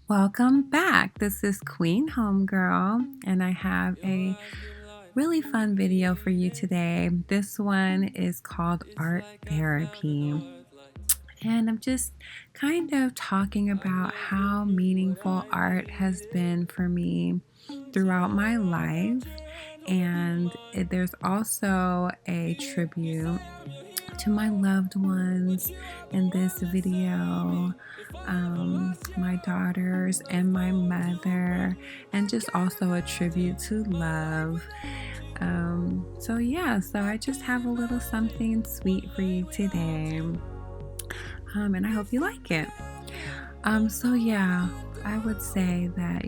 Welcome back. This is Queen Homegirl, and I have a really fun video for you today. This one is called Art Therapy, and I'm just kind of talking about how meaningful art has been for me throughout my life. And there's also a tribute to my loved ones in this video, my daughters and my mother, and just also a tribute to love. So I just have a little something sweet for you today, and I hope you like it. I would say that,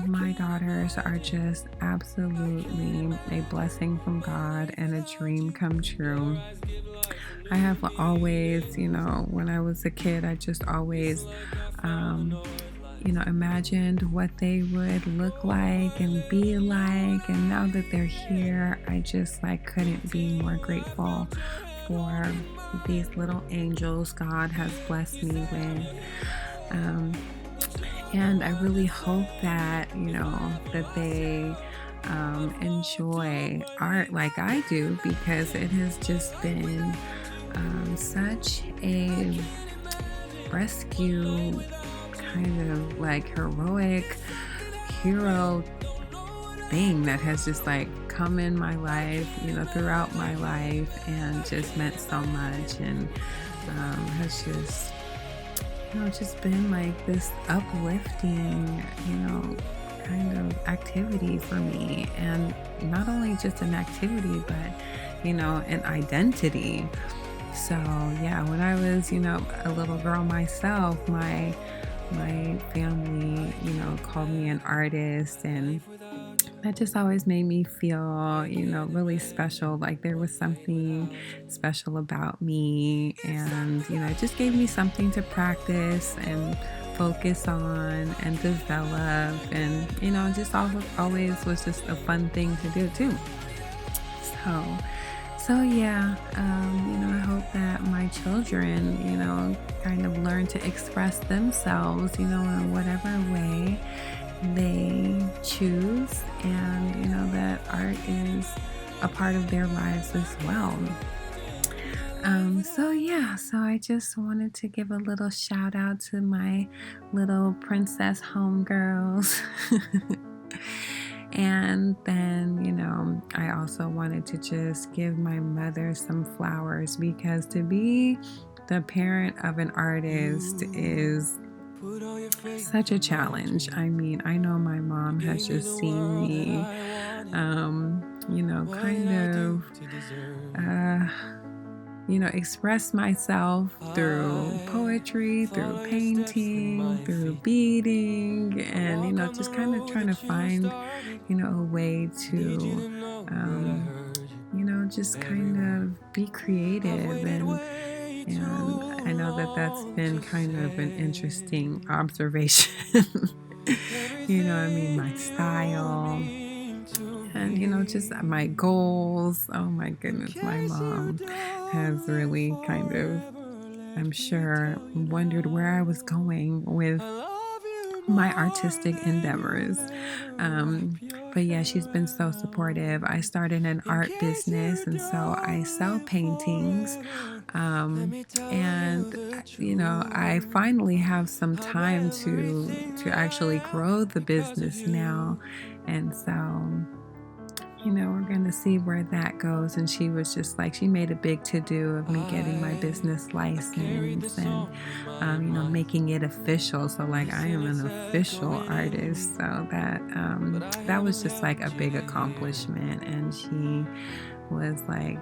my daughters are just absolutely a blessing from God and a dream come true. I have always, when I was a kid, I just always, imagined what they would look like and be like. And now that they're here, I just like couldn't be more grateful for these little angels God has blessed me with. And I really hope that, that they enjoy art like I do, because it has just been such a rescue, kind of like heroic hero thing that has just like come in my life, throughout my life, and just meant so much, and has just been like this uplifting, kind of activity for me. And not only just an activity, but, an identity. So yeah, when I was, a little girl myself, my family, called me an artist, and that just always made me feel, really special. Like there was something special about me, and, it just gave me something to practice and focus on and develop. And, just always was just a fun thing to do too. I hope that my children, kind of learn to express themselves, in whatever way they choose, and, that art is a part of their lives as well. So I just wanted to give a little shout out to my little princess homegirls. And then, I also wanted to just give my mother some flowers, because to be the parent of an artist is such a challenge. I mean, I know my mom has just seen me, kind of, express myself through poetry, through painting, through beading, and, just kind of trying to find, a way to, just kind of be creative. And I know that that's been kind of an interesting observation. My style and, just my goals. Oh my goodness, my mom has really kind of, I'm sure, wondered where I was going with my artistic endeavors. But yeah, she's been so supportive. I started an art business, and so I sell paintings. I finally have some time to actually grow the business now. And so, we're going to see where that goes. And she was just like, she made a big to-do of me getting my business license and, making it official. So like I am an official artist. So that was just like a big accomplishment. And she was like,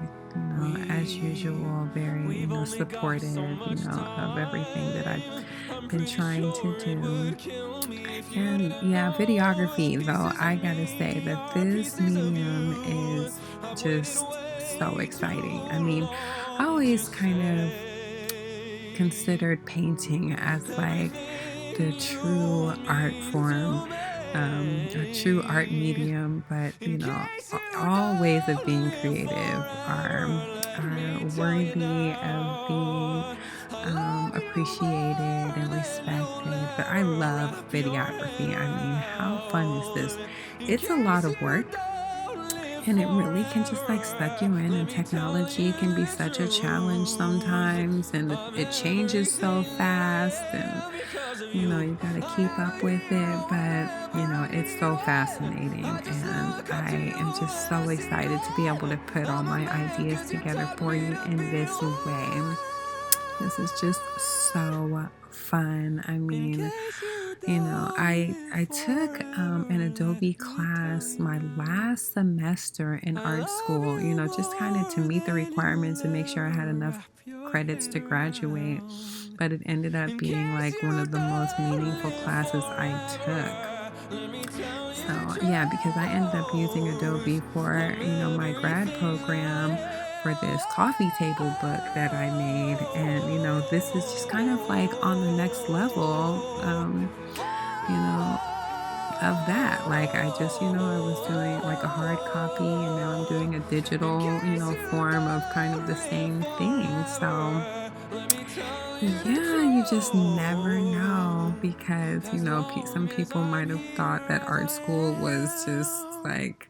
as usual, very, supportive, of everything that I've been trying to do. And yeah, videography, though, I gotta say that this medium is just so exciting. I mean, I always kind of considered painting as like the true art form, a true art medium, but all ways of being creative are worthy of being appreciated and respected but I love videography. I mean, how fun is this? It's a lot of work, and it really can just like suck you in, and technology can be such a challenge sometimes, and it changes so fast, and you got to keep up with it, but it's so fascinating, and I am just so excited to be able to put all my ideas together for you in this way. This is just so fun. I mean, I took an Adobe class my last semester in art school, just kind of to meet the requirements and make sure I had enough credits to graduate. But it ended up being like one of the most meaningful classes I took. So, yeah, because I ended up using Adobe for, my grad program for this coffee table book that I made. And, this is just kind of like on the next level, you know, of that. Like I was doing like a hard copy, and now I'm doing a digital, form of kind of the same thing. So, yeah, you just never know because, some people might have thought that art school was just like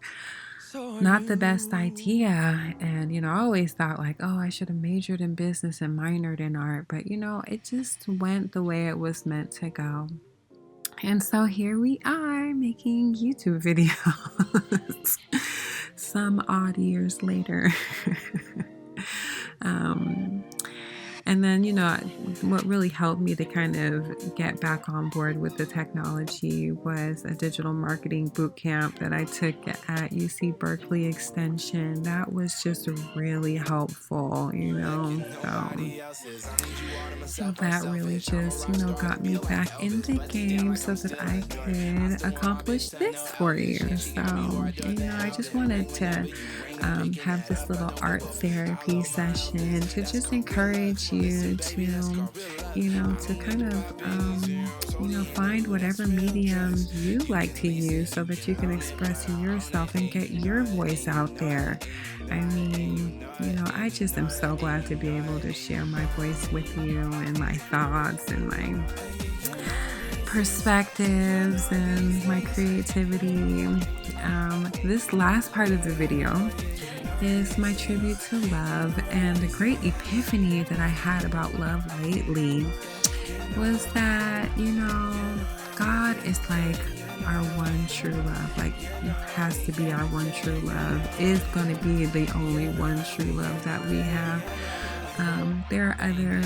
not the best idea. And, I always thought like, oh, I should have majored in business and minored in art. But, it just went the way it was meant to go. And so here we are making YouTube videos some odd years later. um, and then, what really helped me to kind of get back on board with the technology was a digital marketing boot camp that I took at UC Berkeley Extension. That was just really helpful, So that really just, got me back in the game so that I could accomplish this for you. So, I just wanted to have this little art therapy session to just encourage you to, to kind of, find whatever medium you like to use so that you can express yourself and get your voice out there. I mean, I just am so glad to be able to share my voice with you and my thoughts and my perspectives and my creativity. This last part of the video is my tribute to love, and the great epiphany that I had about love lately was that, God is like our one true love, like has to be our one true love, is going to be the only one true love that we have. There are other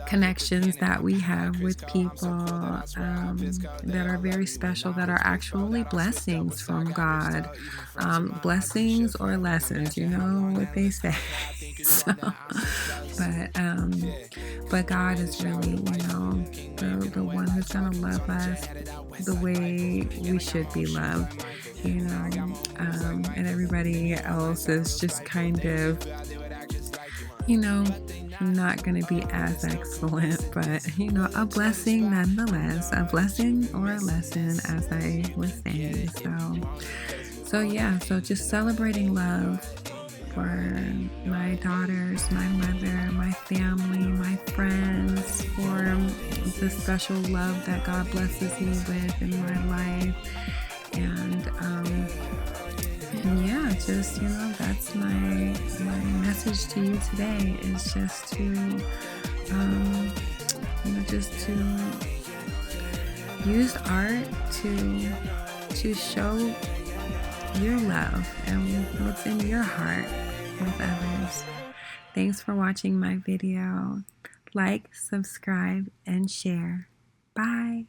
connections that we have with people that are very special, that are actually blessings from God. Blessings or lessons, you know what they say. So, but God is really, the one who's gonna love us the way we should be loved, and everybody else is just kind of, not going to be as excellent, but, a blessing nonetheless, a blessing or a lesson, as I was saying. So just celebrating love for my daughters, my mother, my family, my friends, for the special love that God blesses me with in my life. And yeah, just, that's my message to you today, is just to, just to use art to show your love and what's in your heart with others. Thanks for watching my video. Like, subscribe, and share. Bye.